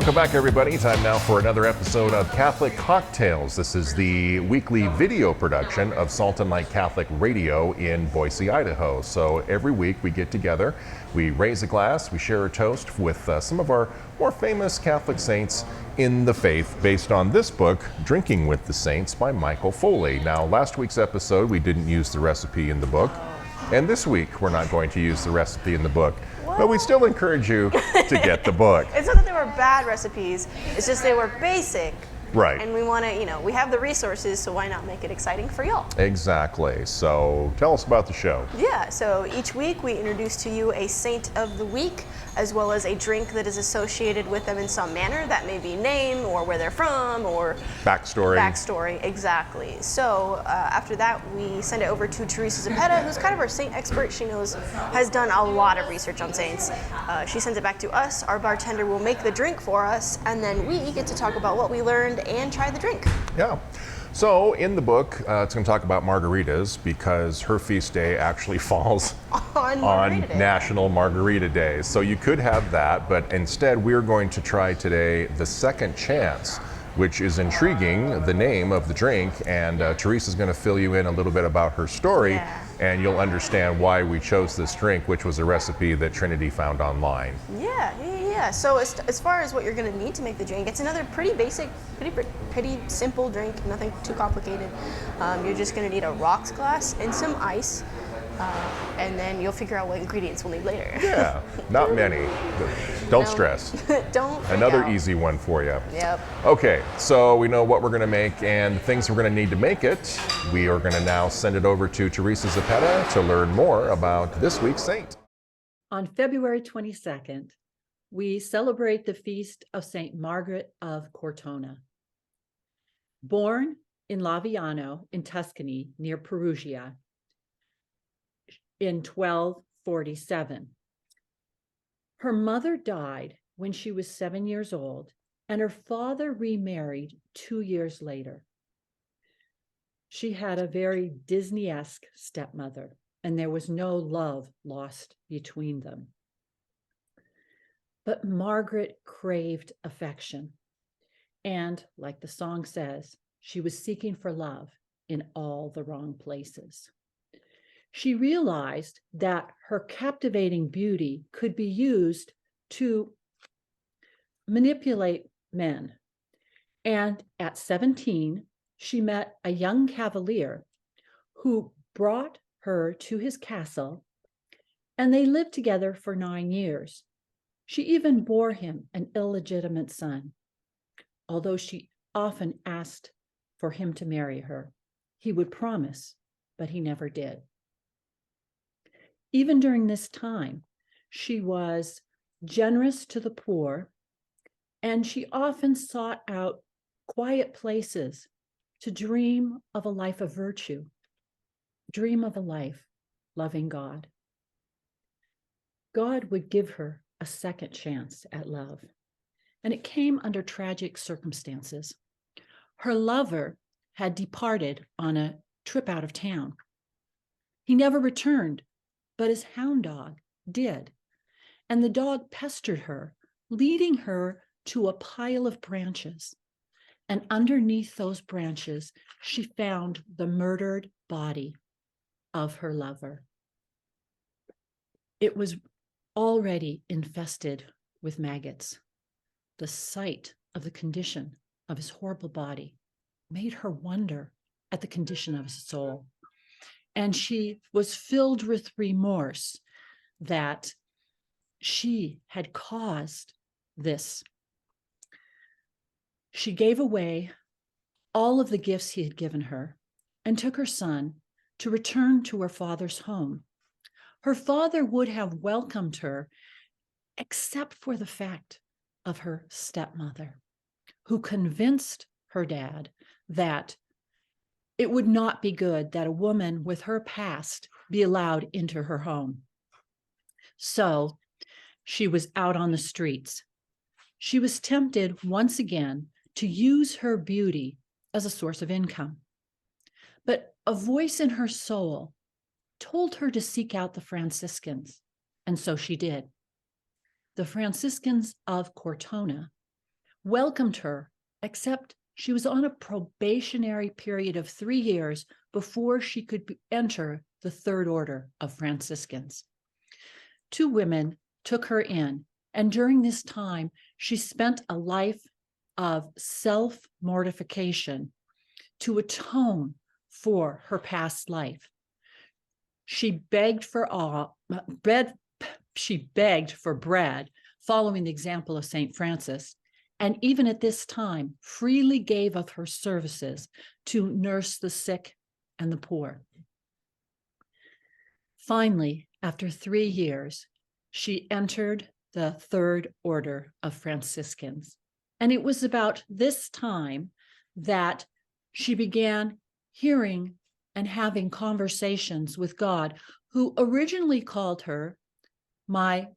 Welcome back, everybody. Time now for another episode of Catholic Cocktails. This is the weekly video production of Salt and Light Catholic Radio in Boise, Idaho. So every week we get together, we raise a glass, we share a toast with some of our more famous Catholic saints in the faith, based on this book, Drinking with the Saints by Michael Foley. Now, last week's episode, we didn't use the recipe in the book. And this week, we're not going to use the recipe in the book. What? But we still encourage you to get the book. It's not that they were bad recipes, it's just they were basic. Right. And we want to, we have the resources, so why not make it exciting for y'all? Exactly. So tell us about the show. Yeah, so each week we introduce to you a saint of the week, as well as a drink that is associated with them in some manner. That may be name, or where they're from, or Backstory, exactly. So after that, we send it over to Teresa Zapeta, who's kind of our saint expert. She has done a lot of research on saints. She sends it back to us. Our bartender will make the drink for us, and then we get to talk about what we learned and try the drink. Yeah. So in the book, it's going to talk about margaritas, because her feast day actually falls on National Margarita Day. So you could have that, but instead we're going to try today the Second Chance, which is intriguing, the name of the drink, and Teresa's going to fill you in a little bit about her story, and you'll understand why we chose this drink, which was a recipe that Trinity found online. Yeah. So as far as what you're going to need to make the drink, it's another pretty basic, pretty simple drink, nothing too complicated. You're just going to need a rocks glass and some ice, and then you'll figure out what ingredients we'll need later. Yeah, not many. Don't stress. Don't freak Another out. Easy one for you. Yep. Okay, so we know what we're going to make and things we're going to need to make it. We are going to now send it over to Teresa Zapeta to learn more about this week's saint. On February 22nd, we celebrate the feast of Saint Margaret of Cortona. Born in Laviano in Tuscany near Perugia in 1247. Her mother died when she was 7 years old, and her father remarried 2 years later. She had a very Disney-esque stepmother, and there was no love lost between them. But Margaret craved affection, and like the song says, she was seeking for love in all the wrong places. She realized that her captivating beauty could be used to manipulate men. And at 17, she met a young cavalier who brought her to his castle, and they lived together for 9 years. She even bore him an illegitimate son. Although she often asked for him to marry her, he would promise, but he never did. Even during this time, she was generous to the poor, and she often sought out quiet places to dream of a life of virtue, dream of a life loving God. God would give her a second chance at love, and it came under tragic circumstances. Her lover had departed on a trip out of town. He never returned, but his hound dog did, and the dog pestered her, leading her to a pile of branches, and underneath those branches, she found the murdered body of her lover. It was already infested with maggots. The sight of the condition of his horrible body made her wonder at the condition of his soul. And she was filled with remorse that she had caused this. She gave away all of the gifts he had given her and took her son to return to her father's home. Her father would have welcomed her, except for the fact of her stepmother, who convinced her dad that it would not be good that a woman with her past be allowed into her home. So she was out on the streets. She was tempted once again to use her beauty as a source of income. But a voice in her soul told her to seek out the Franciscans, and so she did. The Franciscans of Cortona welcomed her, except she was on a probationary period of 3 years before she could enter the Third Order of Franciscans. 2 women took her in, and during this time, she spent a life of self-mortification to atone for her past life. She begged for bread, following the example of St. Francis, and even at this time, freely gave of her services to nurse the sick and the poor. Finally, after 3 years, she entered the Third Order of Franciscans. And it was about this time that she began hearing and having conversations with God, who originally called her my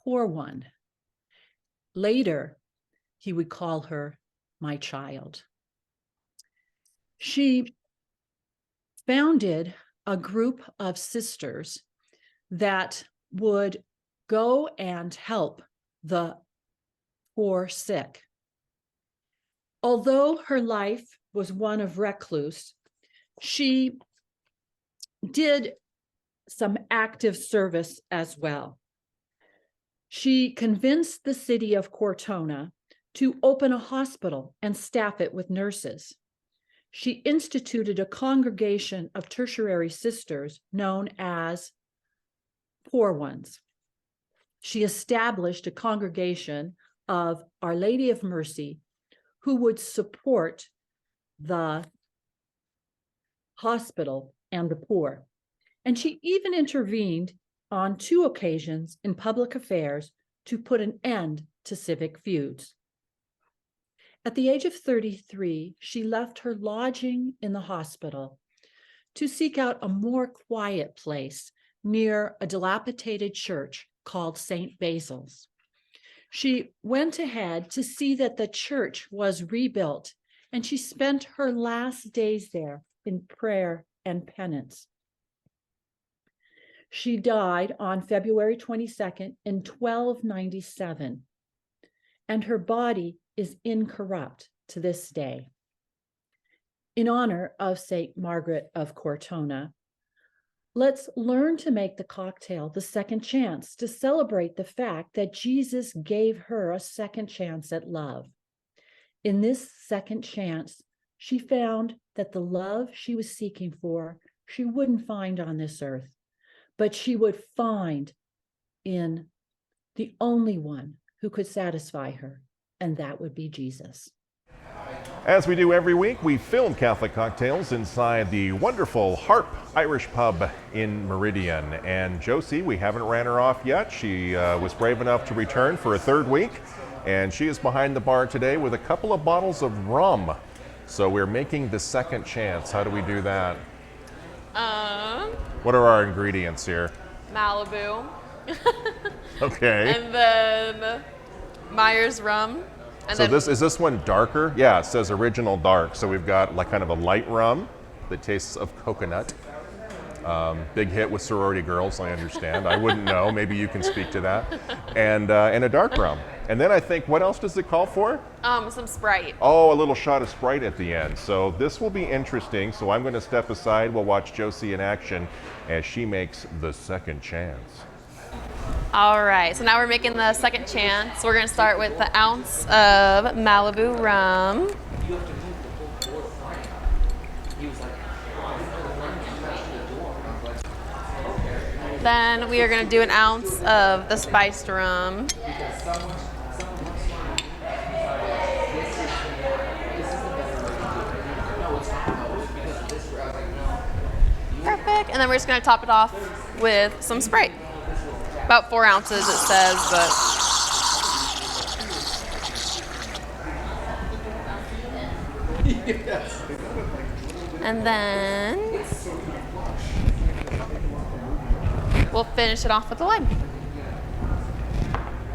poor one. Later, he would call her my child. She founded a group of sisters that would go and help the poor sick. Although her life was one of recluse, she did some active service as well. She convinced the city of Cortona to open a hospital and staff it with nurses. She instituted a congregation of tertiary sisters known as Poor Ones. She established a congregation of Our Lady of Mercy who would support the hospital and the poor. And she even intervened on 2 occasions in public affairs to put an end to civic feuds. At the age of 33, she left her lodging in the hospital to seek out a more quiet place near a dilapidated church called St. Basil's. She went ahead to see that the church was rebuilt, and she spent her last days there in prayer and penance. She died on February 22nd in 1297, and her body is incorrupt to this day. In honor of St. Margaret of Cortona, let's learn to make the cocktail the second chance to celebrate the fact that Jesus gave her a second chance at love. In this second chance, she found that the love she was seeking for, she wouldn't find on this earth, but she would find in the only one who could satisfy her, and that would be Jesus. As we do every week, we film Catholic cocktails inside the wonderful Harp Irish Pub in Meridian. And Josie, we haven't ran her off yet. She was brave enough to return for a 3rd week, and she is behind the bar today with a couple of bottles of rum. So we're making the second chance. How do we do that? What are our ingredients here? Malibu. Okay. And then Myers rum. And So then is this one darker? Yeah, it says original dark. So we've got like kind of a light rum that tastes of coconut. Big hit with sorority girls, I understand. I wouldn't know. Maybe you can speak to that. And a dark rum. And then I think, what else does it call for? some Sprite. Oh, a little shot of Sprite at the end. So this will be interesting. So I'm going to step aside. We'll watch Josie in action as she makes the second chance. All right, so now we're making the second chance. We're going to start with the ounce of Malibu rum. Then we are going to do an ounce of the spiced rum. Perfect. And then we're just going to top it off with some Sprite. About 4 ounces, it says, but. And then we'll finish it off with the lime.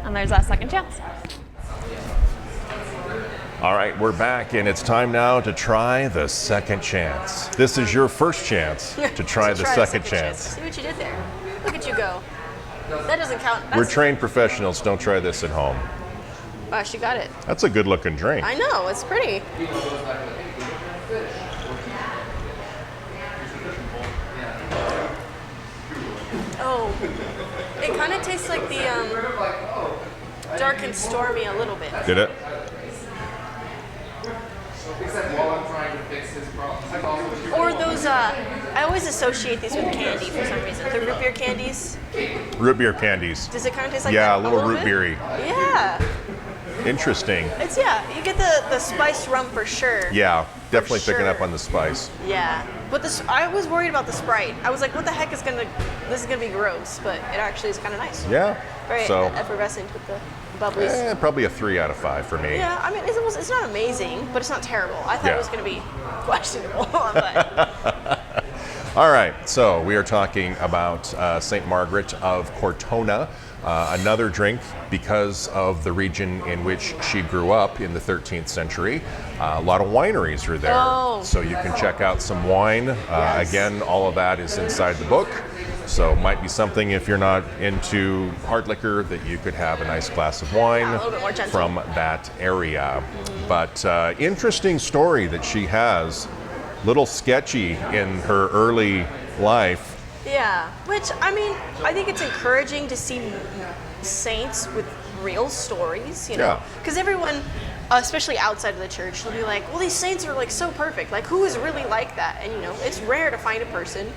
And there's that second chance. All right, we're back, and it's time now to try the second chance. This is your first chance to try the second chance. See what you did there. Look at you go. That doesn't count. We're trained professionals. Don't try this at home. Wow, she got it. That's a good looking drink. I know, it's pretty. Oh, it kind of tastes like the dark and stormy a little bit. Did it? Or those, I always associate these with candy for some reason. The root beer candies. Root beer candies. Does it kind of taste like Yeah, that? a little root bit? beery. Yeah. Interesting. It's, yeah, you get the spiced rum for sure. Yeah, definitely picking sure. up on the spice. Yeah. But this, I was worried about the Sprite. I was like, what the heck is this is gonna be gross, but it actually is kind of nice. Yeah. Very So, effervescent with the bubbles. probably a 3 out of 5 for me. Yeah, I mean, it's not amazing, but it's not terrible. I thought Yeah. it was going to be questionable. But All right, so we are talking about St. Margaret of Cortona, another drink because of the region in which she grew up in the 13th century. A lot of wineries are there, Oh. so you can check out some wine. Yes. Again, all of that is inside the book. So might be something if you're not into hard liquor that you could have a nice glass of wine a little bit more gentle. from that area. But interesting story that she has. Little sketchy in her early life. yeah, which, I mean, I think it's encouraging to see saints with real stories, you know? Yeah. Because everyone, especially outside of the church, they'll be like, well, these saints are like so perfect. Like, who is really like that? And, you know, it's rare to find a person,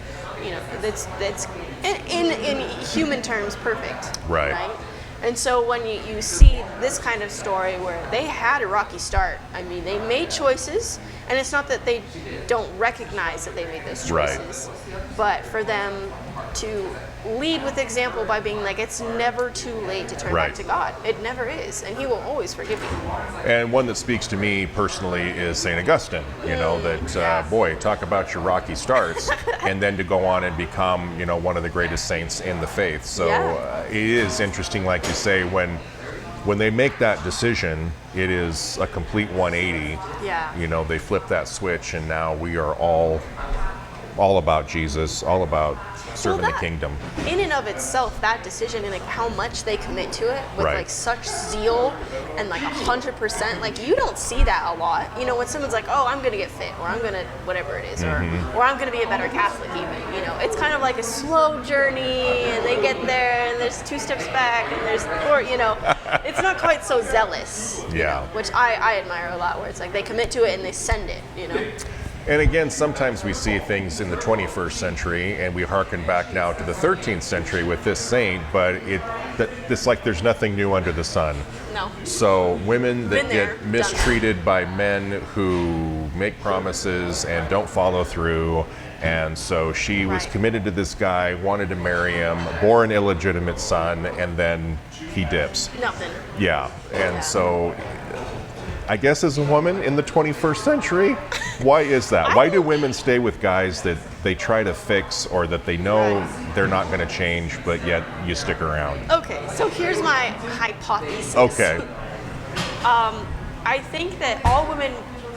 you know, that's in human terms perfect. Right. And so when you see this kind of story where they had a rocky start, I mean, they made choices, and it's not that they don't recognize that they made those Right. choices, but for them to lead with example by being like, it's never too late to turn Right. back to God. It never is, and He will always forgive you. And one that speaks to me personally is St. Augustine. You know, that, yeah. boy, talk about your rocky starts, and then to go on and become, you know, one of the greatest saints in the faith. So Yeah. it is interesting, like you say, when they make that decision, it is a complete 180. Yeah. You know, they flip that switch, and now we are all about Jesus, all about serving the that- kingdom. In and of itself, that decision and like how much they commit to it with Right. like such zeal and like 100%, like you don't see that a lot. You know, when someone's like, oh, I'm gonna get fit, or I'm gonna whatever it is, Mm-hmm. or I'm gonna be a better Catholic even. You know, it's kind of like a slow journey, and they get there, and there's 2 steps back, and there's 4. You know, it's not quite so zealous. you Yeah. know, which I admire a lot, where it's like they commit to it and they send it. You know. And again, sometimes we see things in the 21st century, and we hearken back now to the 13th century with this saint, but it's like there's nothing new under the sun. No. So women that Been there, get done mistreated by men who make promises and don't follow through, and so she was Right. committed to this guy, wanted to marry him, bore an illegitimate son, and then he dips. Nothing. Yeah, and Yeah. so I guess as a woman in the 21st century, why is that? Why do women stay with guys that they try to fix or that they know Right. they're not going to change, but yet you stick around? Okay, so here's my hypothesis. Okay, I think that all women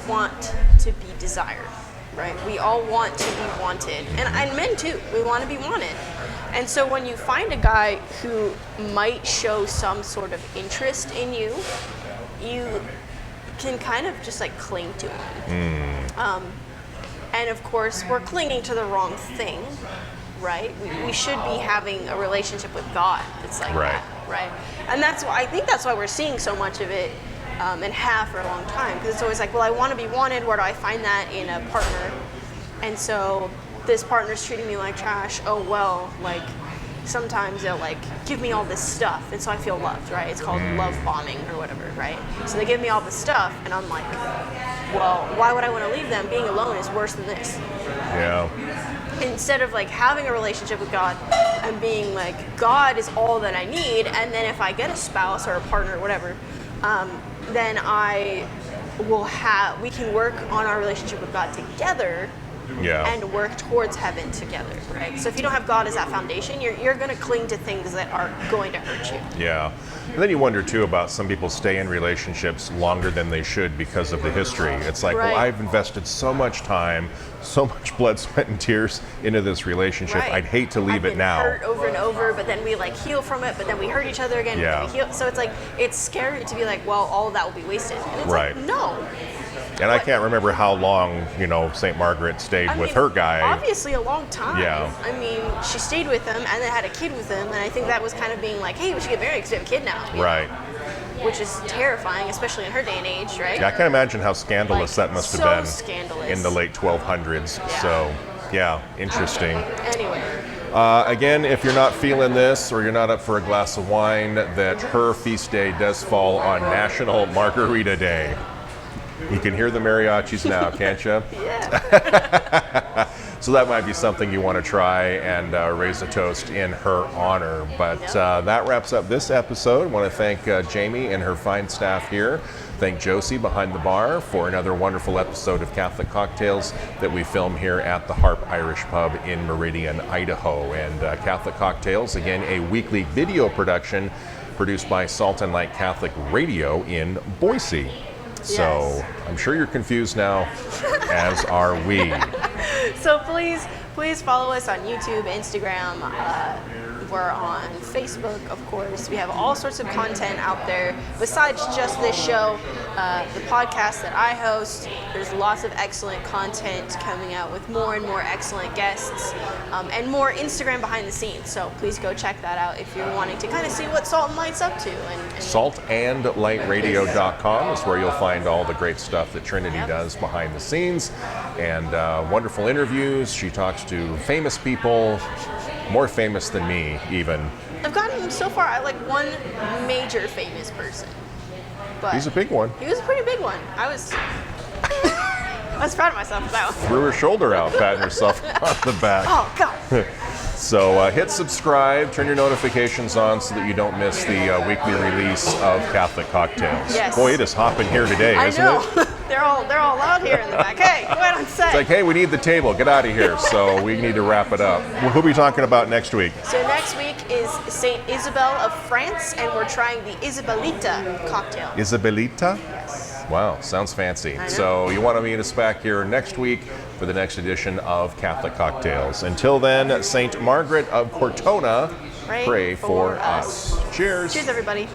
want to be desired, right? We all want to be wanted, and men too. We want to be wanted. And so when you find a guy who might show some sort of interest in you, you can kind of just like cling to him. And of course, we're clinging to the wrong thing, right? We should be having a relationship with God. It's like Right. that, right? And that's why I think that's why we're seeing so much of it, and have for a long time. Because it's always like, well, I want to be wanted. Where do I find that? In a partner. And so this partner's treating me like trash. Oh well, like sometimes they'll like give me all this stuff, and so I feel loved, right? It's called love bombing or whatever, right? So they give me all this stuff, and I'm like, well, why would I want to leave them? Being alone is worse than this. yeah, Instead of like having a relationship with God and being like, God is all that I need, and then if I get a spouse or a partner or whatever, then we can work on our relationship with God together, Yeah. and work towards heaven together, right? So if you don't have God as that foundation, you're going to cling to things that are going to hurt you. Yeah. And then you wonder too about some people stay in relationships longer than they should because of the history. It's like, Right. well, I've invested so much time, so much blood, sweat, and tears into this relationship. Right. I'd hate to leave I've it been now. hurt over and over, but then we like heal from it, but then we hurt each other again. Yeah. And then we heal. So it's like, it's scary to be like, well, all of that will be wasted. And it's Right. like, no. And I can't remember how long, St. Margaret stayed I with mean, her guy. Obviously a long time. Yeah. I mean, she stayed with him and then had a kid with him, and I think that was kind of being like, hey, we should get married because we have a kid now. you know? Right. Which is terrifying, especially in her day and age, right? Yeah, I can't imagine how scandalous Like, that must so have been scandalous. in the late 1200s. Yeah. So, yeah, interesting. Anyway, Again, if you're not feeling this or you're not up for a glass of wine, that her feast day does fall on National Margarita Day. You can hear the mariachis now, can't you? yeah. So that might be something you want to try and raise a toast in her honor. But that wraps up this episode. I want to thank Jamie and her fine staff here. Thank Josie behind the bar for another wonderful episode of Catholic Cocktails that we film here at the Harp Irish Pub in Meridian, Idaho. And Catholic Cocktails, again, a weekly video production produced by Salt and Light Catholic Radio in Boise. So Yes. I'm sure you're confused now, as are we. So please follow us on YouTube, Instagram. We're on Facebook, of course. We have all sorts of content out there besides just this show. The podcast that I host, there's lots of excellent content coming out with more and more excellent guests and more Instagram behind the scenes. So please go check that out if you're wanting to kind of see what Salt and Light's up to. And saltandlightradio.com is where you'll find all the great stuff that Trinity does behind the scenes and wonderful interviews. She talks to famous people, more famous than me even. I've gotten so far, I like one major famous person. But He's a big one. He was a pretty big one. I was proud of myself for that one. Threw her shoulder out, patting herself on the back. Oh, God. So hit subscribe, turn your notifications on so that you don't miss the weekly release of Catholic Cocktails. Yes. Boy, it is hopping here today, I isn't know. it? they're all loud here in the back. Hey, go ahead and say. It's like, hey, we need the table. Get out of here. So we need to wrap it up. Who'll we be talking about next week? So next week is Saint Isabel of France, and we're trying the Isabelita cocktail. Isabelita? Yes. Wow, sounds fancy. I know. So you want to meet us back here next week for the next edition of Catholic Cocktails. Until then, St. Margaret of Cortona, pray for us. Cheers. Cheers, everybody.